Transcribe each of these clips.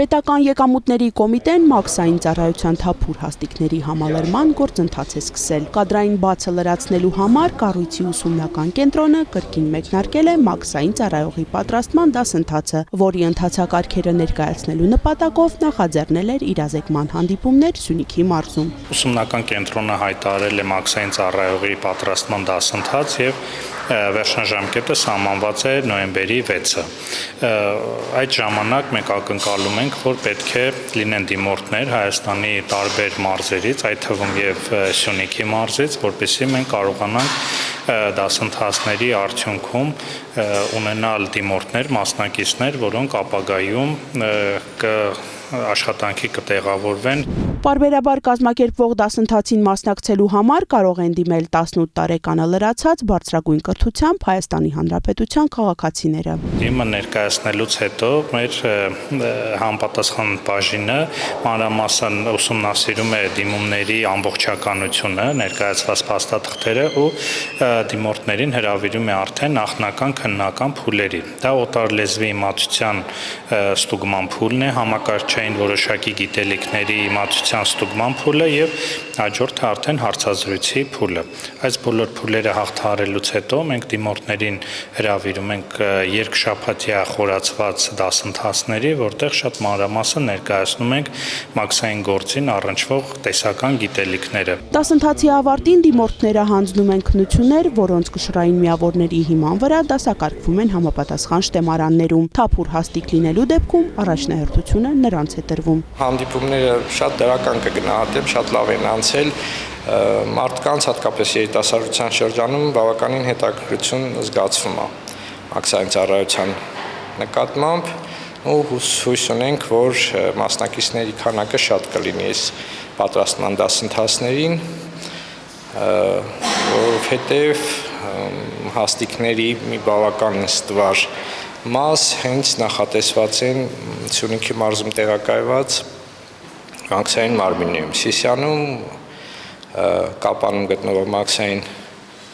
Պետական եկամուտների կոմիտեն մաքսային ծառայության թափուր հաստիկների համալրման գործընթաց է սկսել։ Կադրային բացը լրացնելու համար կառույցի ուսումնական կենտրոնը կրկին մեկնարկել է մաքսային ծառայողի պատրաստման դասընթացը, որի ընթացակարգերը ներկայացնելու նպատակով նախաձեռնել էր իրազեկման հանդիպումներ Սյունիքի մարզում։ Ուսումնական կենտրոնը հայտարարել է մաքսային ծառայողի պատրաստման դասընթաց եւ վերջնաժամկետը սահմանված է նոյեմբերի 6-ը։ Այդ ժամանակ մենք ակնկալում ենք, որ պետք է լինեն դիմորդներ Հայաստանի տարբեր մարզերից, այդ թվում եւ Սյունիքի մարզից, որպեսզի մենք կարողանանք դասընթացների արդյունքում ունենալ դիմորդներ, մասնակիցներ, որոնք ապագայում աշխատանքի կտեղավորվեն։ Պարբերաբար կազմակերպվող դասընթացին մասնակցելու համար կարող են դիմել 18 տարեկանը լրացած բարձրագույն կրթությամբ Հայաստանի Հանրապետության քաղաքացիները։ Դիմը ներկայացնելուց հետո մեր համապատասխան բաժինը մանրամասն ուսումնասիրում է դիմումների ամբողջականությունը, ներկայացված փաստաթղթերը ու դիմորդներին հրավիրում է արդեն նախնական քննական փուլերի։ Դա օտարլեզվի իմացության ստուգման փուլն է, համակարգչային որոշակի գիտելիքների իմացության ստուգման փուլը եւ հաջորդը արդեն հարցազրույցի փուլը։ Այս բոլոր փուլերը հաղթահարելուց հետո մենք դիմորդներին հրավիրում ենք երկշաբաթյա խորացված դասընթացների, որտեղ շատ մանրամասն ներկայացնում ենք մաքսային գործին առնչվող տեսական գիտելիքները։ Դասընթացի ավարտին դիմորդները հանձնում են քննություններ, որոնց կշռային միավորների հիման վրա դասակարգվում են համապատասխան շտեմարաններում։ Թափուր հաստիկ լինելու դեպքում առաջնահերթությունը նրանց է տրվում։ Հանդիպումները շատ դրական կգնահատեմ, շատ լավ են անցել, մարդկանց հատկապես երիտասարդության շրջանում բավականին հետաքրքրություն զգացվում է մաքսային ծառայության նկատմամբ ու հույս ունենք, որ մասնակիցների քանակը շատ կլինի այս պատրաստման դասընթացներին, որովհետև հաստիկների մի բավական ստվար մաս հենց նախատեսված են Սյունիքի մարզում տեղակայված մաքսային մարմիններում, Սիսիանում, Կապանում գտնվող մաքսային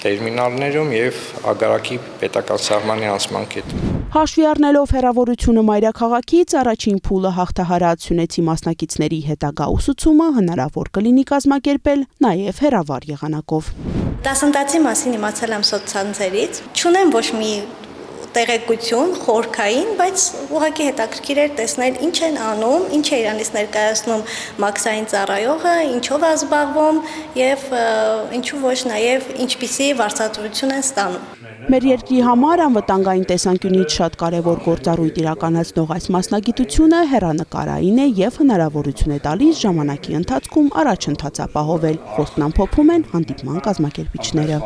տերմինալներում եւ Ագարակի պետական սահմանի անցման կետում։ Հաշվի առնելով հեռավորությունը մայրաքաղաքից, առաջին փուլը հաղթահարած սյունեցի մասնակիցների հետագա ուսուցումը հնարավոր կլինի կազմակերպել նաեւ հեռավար եղանակով։ Դասընթացի մասին իմացել եմ սոցցանցերից, չունեմ ոչ մի տեղեկություն խորքային, բայց ուղղակի հետաքրքիր էր տեսնել ինչ են անում, ինչ է իրանից ներկայացնում մաքսային ծառայողը, ինչով է զբաղվում եւ ինչու ոչ նաեւ ինչպիսի վարձատրություն են ստանում։ Մեր երկրի համար անվտանգային տեսանկյունից շատ կարևոր գործառույթ իրականացնող այս մասնագիտությունը հեռանկարային է եւ հնարավորություն է տալիս ժամանակի ընթացքում առաջընթաց ապահովել, խոսքն ամփոփում են հանդիպման կազմակերպիչները։